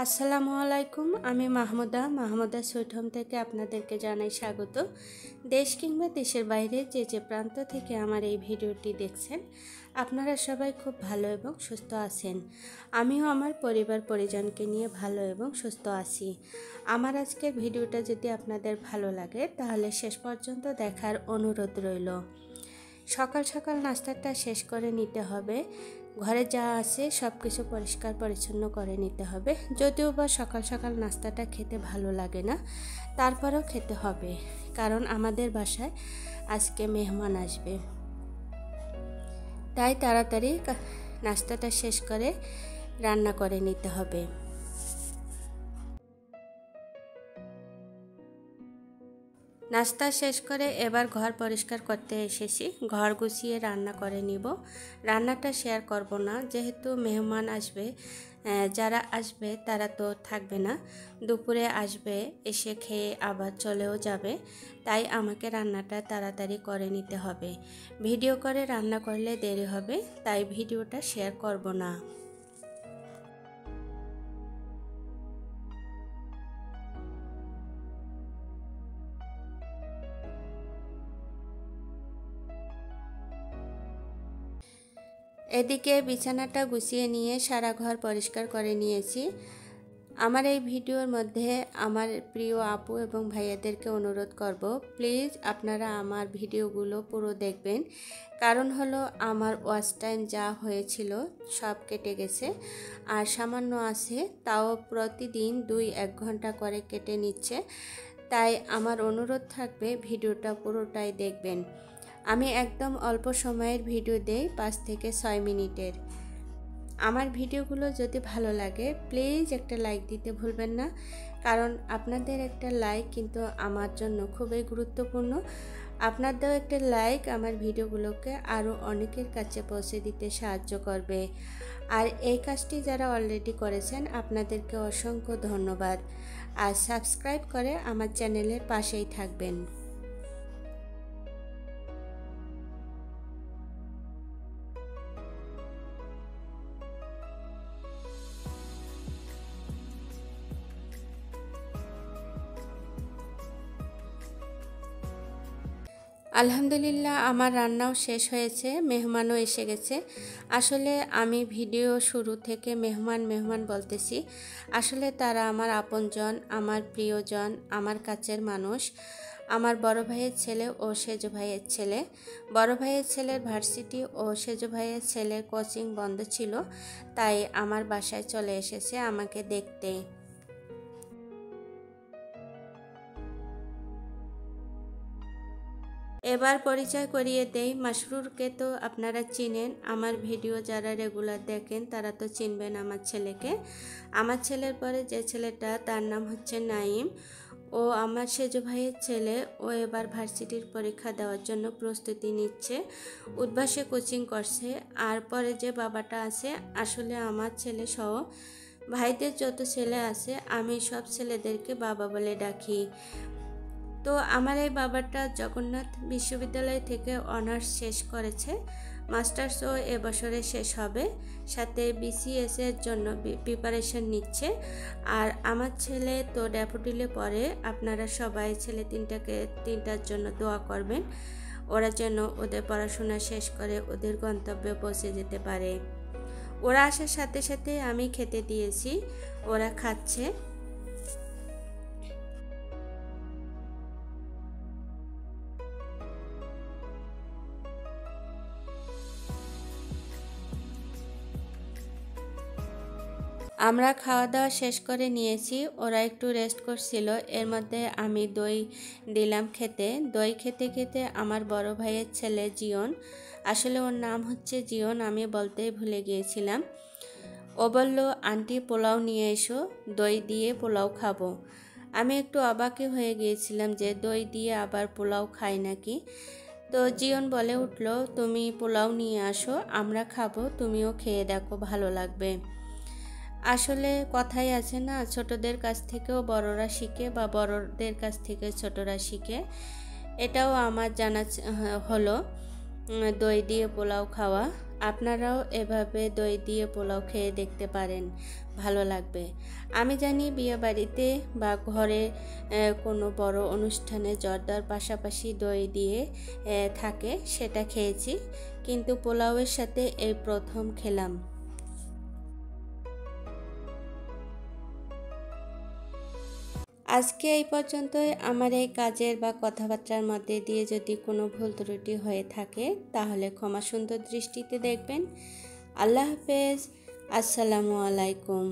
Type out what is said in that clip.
আসসালামু আলাইকুম। আমি মাহমুদা সুইট হোম থেকে আপনাদেরকে জানাই স্বাগত। দেশ কিংবা দেশের বাইরে যে প্রান্ত থেকে আমার এই ভিডিওটি দেখছেন, আপনারা সবাই খুব ভালো এবং সুস্থ আছেন। আমিও আমার পরিবার পরিজনকে নিয়ে ভালো এবং সুস্থ আছি। আমার আজকের ভিডিওটা যদি আপনাদের ভালো লাগে তাহলে শেষ পর্যন্ত দেখার অনুরোধ রইল। সকাল সকাল নাস্তাটা শেষ করে নিতে হবে। ঘরে যা আছে সব কিছু পরিষ্কার পরিচ্ছন্ন করে নিতে হবে। যদিও বা সকাল সকাল নাস্তাটা খেতে ভালো লাগে না, তারপরেও খেতে হবে, কারণ আমাদের বাসায় আজকে মেহমান আসবে। তাই তাড়াতাড়ি নাস্তাটা শেষ করে রান্না করে নিতে হবে। নাস্তা শেষ করে এবার ঘর পরিষ্কার করতে এসেছি। ঘর গুছিয়ে রান্না করে নিব। রান্নাটা শেয়ার করব না, যেহেতু মেহমান আসবে। যারা আসবে তারা তো থাকবে না, দুপুরে আসবে, এসে খেয়ে আবার চলেও যাবে। তাই আমাকে রান্নাটা তাড়াতাড়ি করে নিতে হবে। ভিডিও করে রান্না করলে দেরি হবে, তাই ভিডিওটা শেয়ার করব না। এদিকে বিছানাটা গুছিয়ে নিয়ে সারা ঘর পরিষ্কার করে নিয়েছি। আমার এই ভিডিওর মধ্যে আমার প্রিয় আপু এবং ভাইয়াদেরকে অনুরোধ করব, প্লিজ আপনারা আমার ভিডিওগুলো পুরো দেখবেন। কারণ হলো আমার ওয়াচ টাইম যা হয়েছিল সব কেটে গেছে, আর সামান্য আছে, তাও প্রতিদিন 2-1 ঘন্টা করে কেটে নিচ্ছে। তাই আমার অনুরোধ থাকবে ভিডিওটা পুরোটাই দেখবেন। আমি একদম অল্প সময়ের ভিডিও দেই, 5 থেকে 6 মিনিটের। আমার ভিডিওগুলো যদি ভালো লাগে প্লিজ একটা লাইক দিতে ভুলবেন না, কারণ আপনাদের একটা লাইক কিন্তু আমার জন্য খুবই গুরুত্বপূর্ণ। আপনাদের একটা লাইক আমার ভিডিওগুলোকে আরও অনেকের কাছে পৌঁছে দিতে সাহায্য করবে। আর এই কাজটি যারা অলরেডি করেছেন আপনাদেরকে অসংখ্য ধন্যবাদ। আর সাবস্ক্রাইব করে আমার চ্যানেলের পাশেই থাকবেন। আলহামদুলিল্লাহ আমার রান্নাও শেষ হয়েছে, মেহমানও এসে গেছে। আসলে আমি ভিডিও শুরু থেকে মেহমান মেহমান বলতেছি, আসলে তারা আমার আপনজন, আমার প্রিয়জন, আমার কাছের মানুষ। আমার বড় ভাইয়ের ছেলে ও সেজো ভাইয়ের ছেলে। বড় ভাইয়ের ছেলের ভার্সিটি ও সেজো ভাইয়ের ছেলের কোচিং বন্ধ ছিল, তাই আমার বাসায় চলে এসেছে আমাকে দেখতে। এবার পরিচয় করিয়ে দেই, মাসরুরকে তো আপনারা চিনেন। আমার ভিডিও যারা রেগুলার দেখেন তারা তো চিনবেন আমার ছেলেকে। আমার ছেলের পরে যে ছেলেটা, তার নাম হচ্ছে নাইম। ও আমার সেজো ভাইয়ের ছেলে। ও এবার ভার্সিটির পরীক্ষা দেওয়ার জন্য প্রস্তুতি নিচ্ছে, উদ্ভাসে কোচিং করছে। আর পরে যে বাবাটা আছে, আসলে আমার ছেলে সহ ভাইদের যত ছেলে আছে আমি সব ছেলেদেরকে বাবা বলে ডাকি। তো আমার এই বাবাটা জগন্নাথ বিশ্ববিদ্যালয় থেকে অনার্স শেষ করেছে, মাস্টার্সও এবছরে শেষ হবে, সাথে বিসিএস এর জন্য প্রিপারেশন নিচ্ছে। আর আমার ছেলে তো ড্যাফোডিলে পড়ে। আপনারা সবাই ছেলে তিনটার জন্য দোয়া করবেন, ওরা যেন ওদের পড়াশোনা শেষ করে ওদের গন্তব্যে পৌঁছে যেতে পারে। ওরা আসার সাথে সাথে আমি খেতে দিয়েছি, ওরা খাচ্ছে। আমরা খাওয়া দাওয়া শেষ করে নিয়েছি, ওরা একটু রেস্ট করছিল। এর মধ্যে আমি দই দিলাম খেতে। দই খেতে খেতে আমার বড় ভাইয়ের ছেলে জিয়ন, আসলে ওর নাম হচ্ছে জিয়ন, আমি বলতেই ভুলে গিয়েছিলাম। ও বলল, আন্টি পোলাও নিয়ে এসো, দই দিয়ে পোলাও খাবো। আমি একটু অবাকই হয়ে গিয়েছিলাম যে দই দিয়ে আবার পোলাও খাই নাকি। তো জিয়ন বলে উঠল, তুমি পোলাও নিয়ে আসো, আমরা খাবো, তুমিও খেয়ে দেখো, ভালো লাগবে। আসলে কথাই আছে না, ছোটদের কাছ থেকেও বড়রা শিখে বা বড়দের কাছ থেকে ছোটরা শিখে। এটাও আমার জানা হলো দই দিয়ে পোলাও খাওয়া। আপনারাও এভাবে দই দিয়ে পোলাও খেয়ে দেখতে পারেন, ভালো লাগবে। আমি জানি বিয়েবাড়িতে বা ঘরে কোনো বড় অনুষ্ঠানে জর্দার পাশাপাশি দই দিয়ে থাকে, সেটা খেয়েছি, কিন্তু পোলাওয়ের সাথে এই প্রথম খেলাম। আজকে এই পর্যন্তই। আমার এই কাজের বা কথাবার্তার মধ্যে দিয়ে যদি কোনো ভুল ত্রুটি হয়ে থাকে তাহলে ক্ষমা সুন্দর দৃষ্টিতে দেখবেন। আল্লাহ হাফেজ। আসসালামু আলাইকুম।